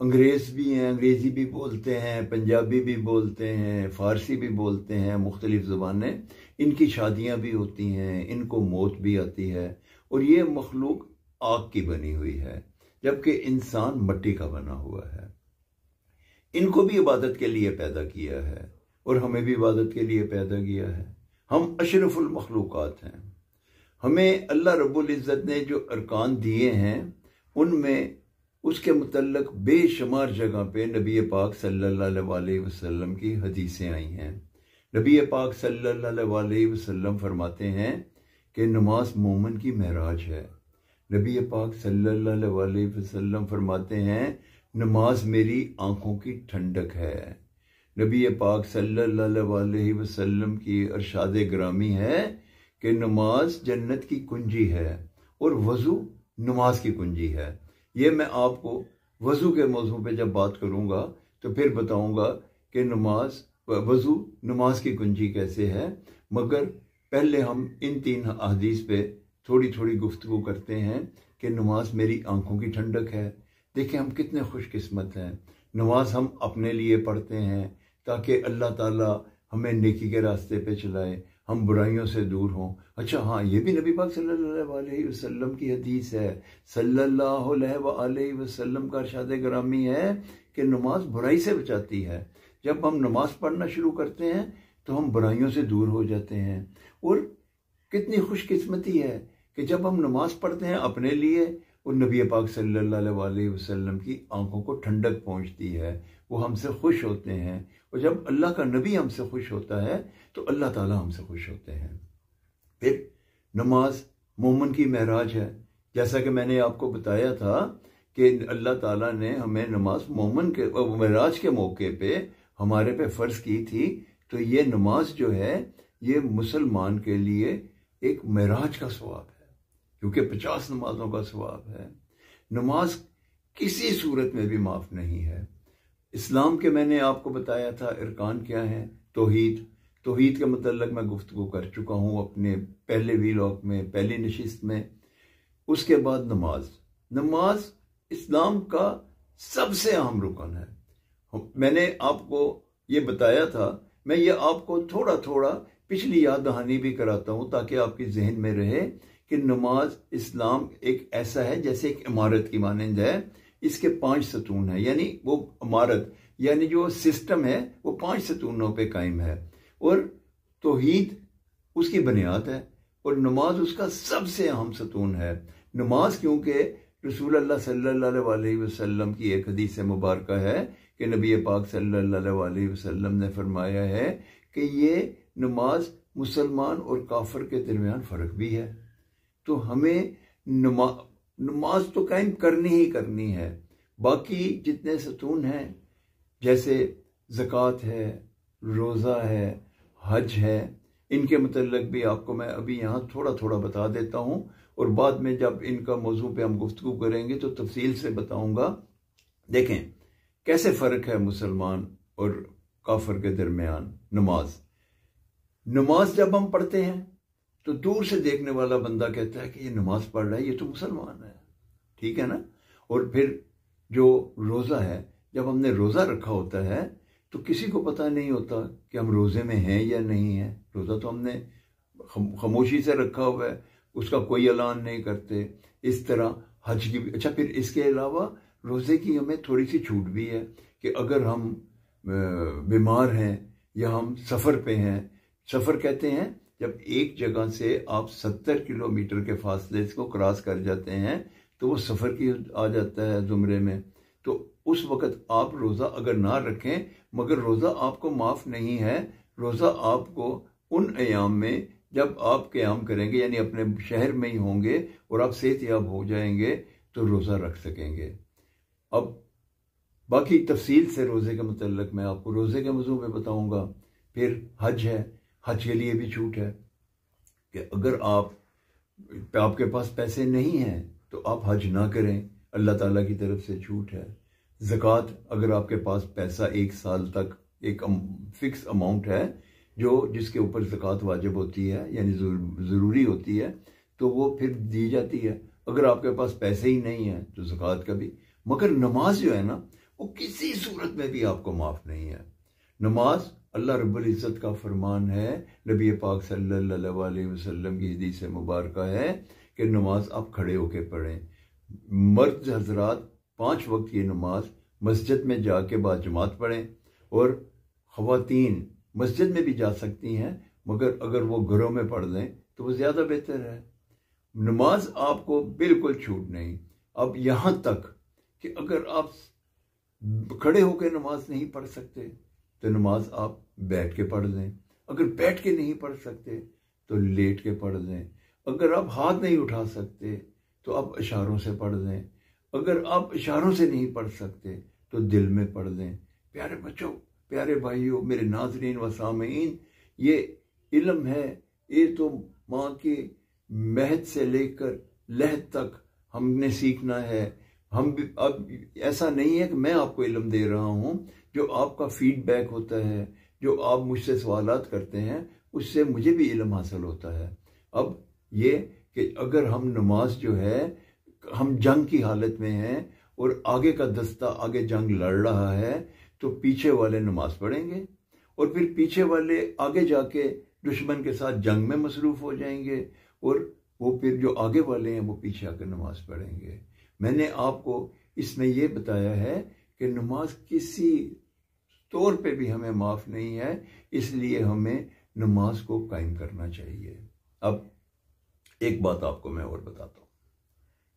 انگریز بھی ہیں، انگریزی بھی بولتے ہیں، پنجابی بھی بولتے ہیں، فارسی بھی بولتے ہیں، مختلف زبانیں، ان کی شادیاں بھی ہوتی ہیں، ان کو موت بھی آتی ہے، اور یہ مخلوق آگ کی بنی ہوئی ہے جبکہ انسان مٹی کا بنا ہوا ہے۔ ان کو بھی عبادت کے لیے پیدا کیا ہے اور ہمیں بھی عبادت کے لیے پیدا کیا ہے۔ ہم اشرف المخلوقات ہیں۔ ہمیں اللہ رب العزت نے جو ارکان دیے ہیں ان میں اس کے متعلق بے شمار جگہ پہ نبی پاک صلی اللہ علیہ وسلم کی حدیثیں آئی ہیں۔ نبی پاک صلی اللہ علیہ وسلم فرماتے ہیں کہ نماز مومن کی معراج ہے۔ نبی پاک صلی اللہ علیہ وسلم فرماتے ہیں نماز میری آنکھوں کی ٹھنڈک ہے۔ نبی پاک صلی اللہ علیہ وسلم کی ارشاد گرامی ہے کہ نماز جنت کی کنجی ہے اور وضو نماز کی کنجی ہے۔ یہ میں آپ کو وضو کے موضوع پہ جب بات کروں گا تو پھر بتاؤں گا کہ وضو نماز کی کنجی کیسے ہے، مگر پہلے ہم ان 3 احادیث پہ تھوڑی تھوڑی گفتگو کرتے ہیں کہ نماز میری آنکھوں کی ٹھنڈک ہے۔ دیکھیں ہم کتنے خوش قسمت ہیں، نماز ہم اپنے لیے پڑھتے ہیں تاکہ اللہ تعالیٰ ہمیں نیکی کے راستے پہ چلائے، ہم برائیوں سے دور ہوں۔ اچھا ہاں، یہ بھی نبی پاک صلی اللہ علیہ وسلم کی حدیث ہے، صلی اللہ علیہ وسلم کا ارشاد گرامی ہے کہ نماز برائی سے بچاتی ہے۔ جب ہم نماز پڑھنا شروع کرتے ہیں تو ہم برائیوں سے دور ہو جاتے ہیں، اور کتنی خوش قسمتی ہے کہ جب ہم نماز پڑھتے ہیں اپنے لیے اور نبی پاک صلی اللہ علیہ وسلم کی آنکھوں کو ٹھنڈک پہنچتی ہے، وہ ہم سے خوش ہوتے ہیں، اور جب اللہ کا نبی ہم سے خوش ہوتا ہے تو اللہ تعالیٰ ہم سے خوش ہوتے ہیں۔ پھر نماز مومن کی معراج ہے، جیسا کہ میں نے آپ کو بتایا تھا کہ اللہ تعالیٰ نے ہمیں نماز مومن کے معراج کے موقع پہ ہمارے پہ فرض کی تھی، تو یہ نماز جو ہے یہ مسلمان کے لیے ایک معراج کا ثواب ہے، کیونکہ 50 نمازوں کا ثواب ہے۔ نماز کسی صورت میں بھی معاف نہیں ہے۔ اسلام کے میں نے آپ کو بتایا تھا ارکان کیا ہیں۔ توحید کے متعلق میں گفتگو کر چکا ہوں اپنے پہلے ویلاگ میں، پہلی نشست میں۔ اس کے بعد نماز اسلام کا سب سے اہم رکن ہے۔ میں نے آپ کو یہ بتایا تھا، میں یہ آپ کو تھوڑا تھوڑا پچھلی یاد دہانی بھی کراتا ہوں تاکہ آپ کے ذہن میں رہے کہ نماز اسلام ایک ایسا ہے جیسے ایک عمارت کی مانند ہے۔ اس کے 5 ستون ہیں، یعنی وہ عمارت یعنی جو سسٹم ہے وہ 5 ستونوں پہ قائم ہے، اور توحید اس کی بنیاد ہے اور نماز اس کا سب سے اہم ستون ہے۔ نماز کیونکہ رسول اللہ صلی اللہ علیہ وسلم کی ایک حدیث مبارکہ ہے کہ نبی پاک صلی اللہ علیہ وسلم نے فرمایا ہے کہ یہ نماز مسلمان اور کافر کے درمیان فرق بھی ہے، تو ہمیں نماز تو قائم کرنی ہی کرنی ہے۔ باقی جتنے ستون ہیں جیسے زکوٰۃ ہے، روزہ ہے، حج ہے، ان کے متعلق بھی آپ کو میں ابھی یہاں تھوڑا تھوڑا بتا دیتا ہوں، اور بعد میں جب ان کا موضوع پہ ہم گفتگو کریں گے تو تفصیل سے بتاؤں گا۔ دیکھیں کیسے فرق ہے مسلمان اور کافر کے درمیان۔ نماز جب ہم پڑھتے ہیں تو دور سے دیکھنے والا بندہ کہتا ہے کہ یہ نماز پڑھ رہا ہے، یہ تو مسلمان ہے، ٹھیک ہے نا۔ اور پھر جو روزہ ہے، جب ہم نے روزہ رکھا ہوتا ہے تو کسی کو پتہ نہیں ہوتا کہ ہم روزے میں ہیں یا نہیں ہیں۔ روزہ تو ہم نے خاموشی سے رکھا ہوا ہے، اس کا کوئی اعلان نہیں کرتے۔ اس طرح حج کی بھی۔ اچھا، پھر اس کے علاوہ روزے کی ہمیں تھوڑی سی چھوٹ بھی ہے کہ اگر ہم بیمار ہیں یا ہم سفر پہ ہیں، سفر کہتے ہیں جب ایک جگہ سے آپ 70 کلومیٹر کے فاصلے کو کراس کر جاتے ہیں تو وہ سفر کی آ جاتا ہے زمرے میں، تو اس وقت آپ روزہ اگر نہ رکھیں، مگر روزہ آپ کو معاف نہیں ہے۔ روزہ آپ کو ان ایام میں جب آپ قیام کریں گے، یعنی اپنے شہر میں ہی ہوں گے اور آپ صحت یاب ہو جائیں گے تو روزہ رکھ سکیں گے۔ اب باقی تفصیل سے روزے کے متعلق میں آپ کو روزے کے موضوع پہ بتاؤں گا۔ پھر حج ہے، حج کے لیے بھی چھوٹ ہے کہ اگر آپ کے پاس پیسے نہیں ہیں تو آپ حج نہ کریں، اللہ تعالیٰ کی طرف سے چھوٹ ہے۔ زکوٰۃ، اگر آپ کے پاس پیسہ 1 سال تک ایک فکس اماؤنٹ ہے جس کے اوپر زکوٰۃ واجب ہوتی ہے، یعنی ضروری ہوتی ہے، تو وہ پھر دی جاتی ہے۔ اگر آپ کے پاس پیسے ہی نہیں ہیں تو زکوٰۃ کا بھی۔ مگر نماز جو ہے نا، وہ کسی صورت میں بھی آپ کو معاف نہیں ہے۔ نماز اللہ رب العزت کا فرمان ہے، نبی پاک صلی اللہ علیہ وسلم کی حدیث مبارکہ ہے کہ نماز آپ کھڑے ہو کے پڑھیں۔ مرد حضرات 5 وقت کی نماز مسجد میں جا کے باجماعت پڑھیں، اور خواتین مسجد میں بھی جا سکتی ہیں، مگر اگر وہ گھروں میں پڑھ لیں تو وہ زیادہ بہتر ہے۔ نماز آپ کو بالکل چھوٹ نہیں۔ اب یہاں تک کہ اگر آپ کھڑے ہو کے نماز نہیں پڑھ سکتے تو نماز آپ بیٹھ کے پڑھ لیں، اگر بیٹھ کے نہیں پڑھ سکتے تو لیٹ کے پڑھ لیں، اگر آپ ہاتھ نہیں اٹھا سکتے تو آپ اشاروں سے پڑھ لیں، اگر آپ اشاروں سے نہیں پڑھ سکتے تو دل میں پڑھ لیں۔ پیارے بچوں، پیارے بھائیوں، میرے ناظرین و سامعین، یہ علم ہے، یہ تو ماں کی مہد سے لے کر لحد تک ہم نے سیکھنا ہے۔ ہم بھی اب ایسا نہیں ہے کہ میں آپ کو علم دے رہا ہوں، جو آپ کا فیڈ بیک ہوتا ہے، جو آپ مجھ سے سوالات کرتے ہیں، اس سے مجھے بھی علم حاصل ہوتا ہے۔ اب یہ کہ اگر ہم نماز جو ہے، ہم جنگ کی حالت میں ہیں اور آگے کا دستہ آگے جنگ لڑ رہا ہے، تو پیچھے والے نماز پڑھیں گے، اور پھر پیچھے والے آگے جا کے دشمن کے ساتھ جنگ میں مصروف ہو جائیں گے، اور وہ پھر جو آگے والے ہیں وہ پیچھے آ کر نماز پڑھیں گے۔ میں نے آپ کو اس میں یہ بتایا ہے کہ نماز کسی طور پہ بھی ہمیں معاف نہیں ہے، اس لیے ہمیں نماز کو قائم کرنا چاہیے۔ اب ایک بات آپ کو میں اور بتاتا ہوں۔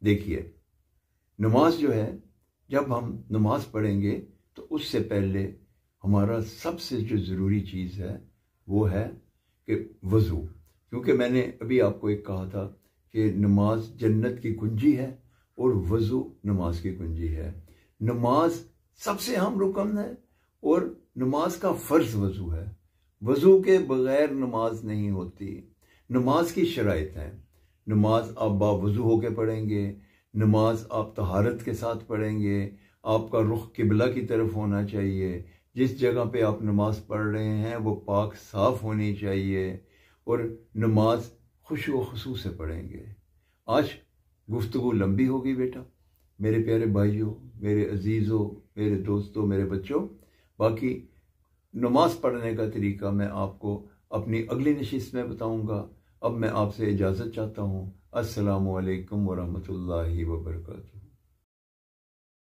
دیکھیے، نماز جو ہے، جب ہم نماز پڑھیں گے تو اس سے پہلے ہمارا سب سے جو ضروری چیز ہے وہ ہے کہ وضو، کیونکہ میں نے ابھی آپ کو ایک کہا تھا کہ نماز جنت کی کنجی ہے اور وضو نماز کی کنجی ہے۔ نماز سب سے اہم رکن ہے اور نماز کا فرض وضو ہے۔ وضو کے بغیر نماز نہیں ہوتی۔ نماز کی شرائط ہیں۔ نماز آپ باوضو ہو کے پڑھیں گے، نماز آپ طہارت کے ساتھ پڑھیں گے، آپ کا رخ قبلہ کی طرف ہونا چاہیے، جس جگہ پہ آپ نماز پڑھ رہے ہیں وہ پاک صاف ہونی چاہیے، اور نماز خشوع و خضوع سے پڑھیں گے۔ آج گفتگو لمبی ہوگی بیٹا، میرے پیارے بھائیوں، میرے عزیزوں، میرے دوستوں، میرے بچوں، باقی نماز پڑھنے کا طریقہ میں آپ کو اپنی اگلی نشست میں بتاؤں گا۔ اب میں آپ سے اجازت چاہتا ہوں۔ السلام علیکم ورحمۃ اللہ وبرکاتہ۔